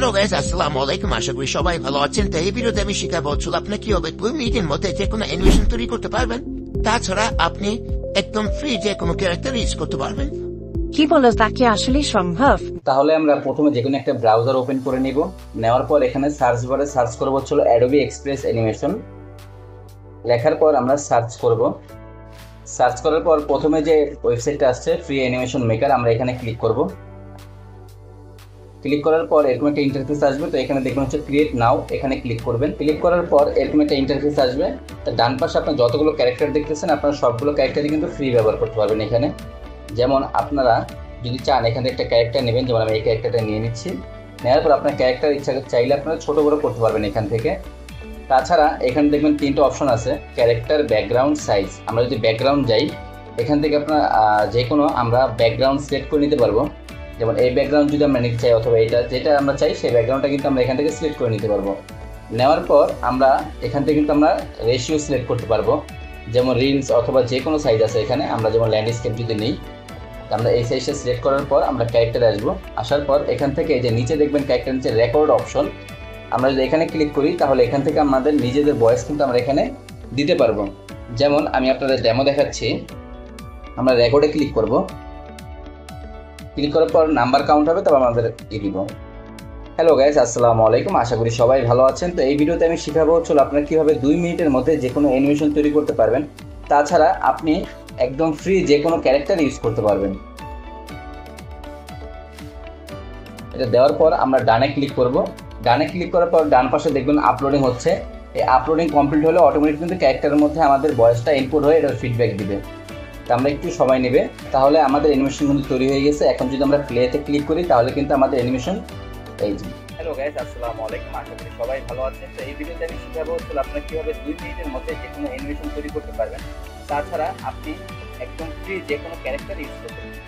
Hello guys, আসসালামু আলাইকুম। আশা করি সবাই ভালো আছেন। তো এই ভিডিওতে আমি শিখাবো আপনি কিভাবে 2 মিনিটের মধ্যে যে কোনো অ্যানিমেশন তৈরি করতে পারবেন। তাছাড়া আপনি একদম ফ্রি যে কোনো ক্যারেক্টার ইউজ করতে পারবেন। কি বলো, তা কি আসলে সম্ভব? তাহলে আমরা প্রথমে যে কোনো একটা ব্রাউজার ওপেন করে নিব। নেওয়ার পর এখানে সার্চ বারে সার্চ করব হলো অ্যাডোবি এক্সপ্রেস অ্যানিমেশন। লেখার পর আমরা সার্চ করব। সার্চ করার পর প্রথমে যে ওয়েবসাইটটা আসছে ফ্রি অ্যানিমেশন মেকার, আমরা এখানে ক্লিক করব। ক্লিক করার পর এরকম একটা ইন্টারফেস আসবে। তো এখানে দেখবেন হচ্ছে ক্রিয়েট নাও, এখানে ক্লিক করবেন। ক্লিক করার পর এরকম একটা ইন্টারফেস আসবে। তো ডান পাশে আপনার যতগুলো ক্যারেক্টার দেখতেছেন আপনারা সবগুলো ক্যারেক্টারই কিন্তু ফ্রি ব্যবহার করতে পারবেন এখানে। যেমন আপনারা যদি চান এখান থেকে একটা ক্যারেক্টার নেবেন, যেমন আমি এই ক্যারেক্টারটা নিয়ে নিচ্ছি। নেওয়ার পর আপনার ক্যারেক্টার ইচ্ছা চাইলে আপনারা ছোটো বড়ো করতে পারবেন এখান থেকে। তাছাড়া এখানে দেখবেন 3টা অপশন আছে, ক্যারেক্টার, ব্যাকগ্রাউন্ড, সাইজ। আমরা যদি ব্যাকগ্রাউন্ড যাই, এখান থেকে আপনার যে কোনো আমরা ব্যাকগ্রাউন্ড সিলেক্ট করে নিতে পারবো। যেমন এই ব্যাকগ্রাউন্ড যদি আমরা নিতে চাই অথবা এইটা যেটা আমরা চাই সেই ব্যাকগ্রাউন্ডটা কিন্তু আমরা এখান থেকে সিলেক্ট করে নিতে পারবো। নেওয়ার পর আমরা এখান থেকে কিন্তু আমরা রেশিও সিলেক্ট করতে পারবো, যেমন রিলস অথবা যে কোনো সাইজ আছে এখানে। আমরা যেমন ল্যান্ডস্কেপ যদি নিই, আমরা এই সাইজটা সিলেক্ট করার পর আমরা ক্যারেক্টারে আসবো। আসার পর এখান থেকে যে নিচে দেখবেন ক্যারেক্টার নিচে রেকর্ড অপশন, আমরা যদি এখানে ক্লিক করি তাহলে এখান থেকে আমাদের নিজেদের ভয়েস কিন্তু আমরা এখানে দিতে পারবো। যেমন আমি আপনাদের ডেমো দেখাচ্ছি। আমরা রেকর্ডে ক্লিক করব। ক্লিক করার পর নাম্বার কাউন্ট হবে, তারপর আমাদের দিব। হ্যালো গাইস, আসসালামু আলাইকুম। আশা করি সবাই ভালো আছেন। তো এই ভিডিওতে আমি শিখাবো হলো আপনারা কীভাবে 2 মিনিটের মধ্যে যে কোনো অ্যানিমেশন তৈরি করতে পারবেন। তাছাড়া আপনি একদম ফ্রি যে কোনো ক্যারেক্টার ইউজ করতে পারবেন। এটা দেওয়ার পর আমরা ডানে ক্লিক করব। ডানে ক্লিক করার পর ডান পাশে দেখবেন আপলোডিং হচ্ছে। এই আপলোডিং কমপ্লিট হলে অটোমেটিক কিন্তু ক্যারেক্টারের মধ্যে আমাদের ভয়েসটা ইনপুট হয়ে এটার ফিডব্যাক দিবে। তো আমরা একটু সময় নেবে, তাহলে আমাদের অ্যানিমেশন কিন্তু তৈরি হয়ে গেছে। এখন যদি আমরা প্লেতে ক্লিক করি তাহলে কিন্তু আমাদের অ্যানিমেশন এই যে। হ্যালো গাইস, আসসালামু আলাইকুম। আশা করি সবাই ভালো আছেন। তো এই ভিডিওতে আমি শিখাবো হলো আপনারা কীভাবে 2 মিনিটের মধ্যে যে কোনো অ্যানিমেশন তৈরি করতে পারবেন। তাছাড়া আপনি একদম ফ্রি যে কোনো ক্যারেক্টার ইউজ করতে পারবেন।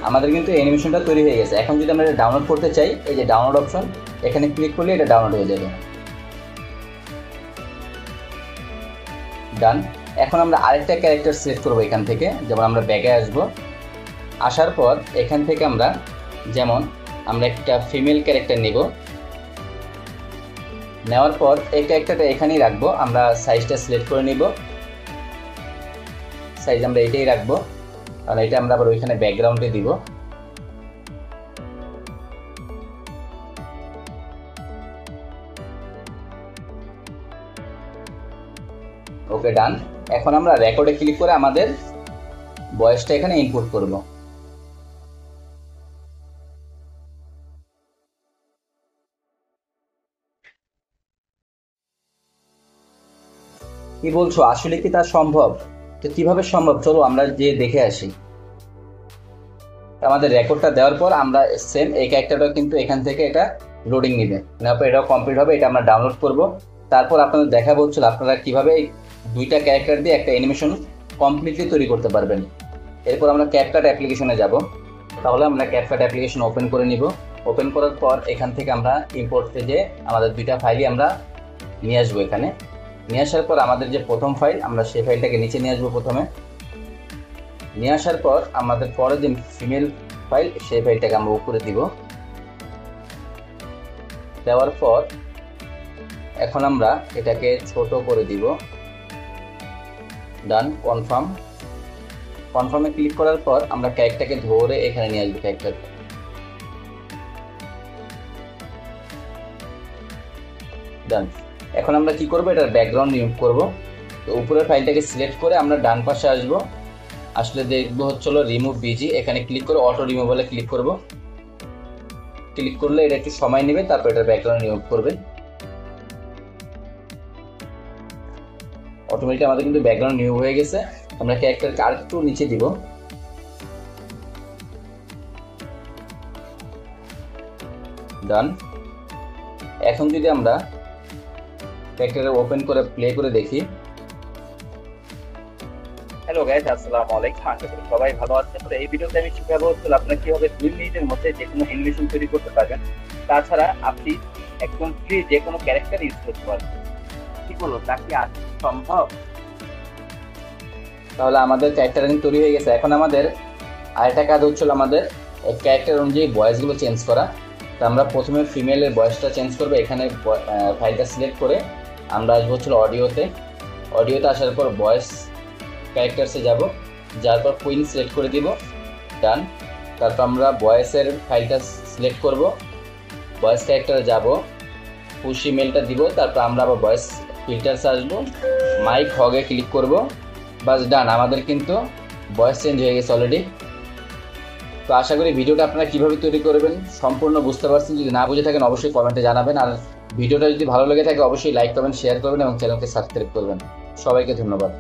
আমাদের কিন্তু অ্যানিমেশনটা তৈরি হয়ে গেছে। এখন যদি আমরা এটা ডাউনলোড করতে চাই, এই যে ডাউনলোড অপশন, এখানে ক্লিক করলে এটা ডাউনলোড হয়ে যাবে। ডান। এখন আমরা আরেকটা ক্যারেক্টার সিলেক্ট করবো এখান থেকে। যেমন আমরা ব্যাগে আসবো। আসার পর এখান থেকে আমরা যেমন আমরা একটা ফিমেল ক্যারেক্টার নেব। নেওয়ার পর এই ক্যারেক্টারটা এখানেই রাখবো। আমরা সাইজটা সিলেক্ট করে নিব। সাইজ আমরা এটাই রাখবো, কারণ এটা আমরা আবার ওইখানে ব্যাকগ্রাউন্ডে দিব। ওকে, ডান। এখন আমরা রেকর্ডে ক্লিক করে আমাদের ভয়েসটা এখানে ইনপুট করব। কি বলছো, আসলে কি তা সম্ভব? তো কিভাবে সম্ভব, চলো আমরা যে দেখে আসি। আমাদের রেকর্ডটা দেওয়ার পর আমরা সেম এই ক্যারেক্টারটাও কিন্তু এখান থেকে এটা লোডিং নিবে। নেওয়ার পর এটাও কমপ্লিট হবে। এটা আমরা ডাউনলোড করব। তারপর আপনাদের দেখাবো হচ্ছিল আপনারা কিভাবে এই 2টা ক্যারেক্টার দিয়ে একটা অ্যানিমেশন কমপ্লিটলি তৈরি করতে পারবেন। এরপর আমরা ক্যাপকাট অ্যাপ্লিকেশনে যাব। তাহলে আমরা ক্যাপকাট অ্যাপ্লিকেশন ওপেন করে নিব। ওপেন করার পর এখান থেকে আমরা ইম্পোর্ট পেজে আমাদের 2টা ফাইলই আমরা নিয়ে আসবো। এখানে নিয়ে আসার পর আমাদের যে প্রথম ফাইল, আমরা সেই ফাইলটাকে নিচে নিয়ে আসবো প্রথমে। নিয়ে আসার পর আমাদের পরে যে ফিমেল ফাইল, সেই ফাইলটাকে আমরা উপরে দিব। দেওয়ার পর এখন আমরা এটাকে ছোট করে দিব। ডান। কনফার্ম। কনফার্মে ক্লিক করার পর আমরা ক্যারেক্টারকে ধরে এখানে নিয়ে আসবো। ক্যারেক্টার ডান। এখন আমরা কি করব, এটার ব্যাকগ্রাউন্ড রিমুভ করব। তো উপরের ফাইলটাকে সিলেক্ট করে আমরা ডান পাশে আসবো। আসলে দেখবো হচ্ছিল রিমুভ বিজি, এখানে ক্লিক করে অটো রিমুভালে ক্লিক করব। ক্লিক করলে এটা একটু সময় নেবে, তারপর এটার ব্যাকগ্রাউন্ড রিমুভ করবে। অটোমেটিক আমাদের কিন্তু ব্যাকগ্রাউন্ড রিমুভ হয়ে গেছে। আমরা ক্যারেক্টারকে আরেকটু নিচে দিব। ডান। এখন যদি আমরা ক্যারেক্টার ওপেন করে প্লে করে দেখি। হ্যালো গাইস, আসসালামু আলাইকুম। আশা করি সবাই ভালো আছেন। তো এই ভিডিওতে আমি শিখাবো হলো আপনারা কিভাবে 2 মিনিটের মধ্যে যে কোনো অ্যানিমেশন তৈরি করতে পারবেন। তাছাড়া আপনি একদম ফ্রি যে কোনো ক্যারেক্টার ইউজ করতে পারবেন। কি বলো, তা কি সম্ভব? তাহলে আমাদের ক্যারেক্টার কিন্তু তৈরি হয়ে গেছে। এখন আমাদের আরেকটা কাজ হচ্ছিল আমাদের ক্যারেক্টার অনুযায়ী ভয়েসগুলো চেঞ্জ করা। তো আমরা প্রথমে ফিমেলের ভয়েসটা চেঞ্জ করবো। এখানে ফাইলটা সিলেক্ট করে আমরা আসবো হচ্ছিল অডিওতে আসার পর ভয়েস ক্যারেক্টার্সে যাব, যার পর কুইন সিলেক্ট করে দিব, ডান। তারপর আমরা ভয়েসের ফাইলটা সিলেক্ট করব, ভয়েস ক্যারেক্টারে যাব, পুশ ইমেলটা দিব, তারপর আমরা আবার ভয়েস ফিল্টারসে আসবো, মাইক হগে ক্লিক করব, বাস ডান। আমাদের কিন্তু ভয়েস চেঞ্জ হয়ে গেছে অলরেডি। তো আশা করি ভিডিওটা আপনারা কীভাবে তৈরি করবেন সম্পূর্ণ বুঝতে পারছেন। যদি না বুঝে থাকেন অবশ্যই কমেন্টে জানাবেন, আর ভিডিওটা যদি ভালো লেগে থাকে অবশ্যই লাইক করবেন, শেয়ার করবেন এবং চ্যানেলকে সাবস্ক্রাইব করবেন। সবাইকে ধন্যবাদ।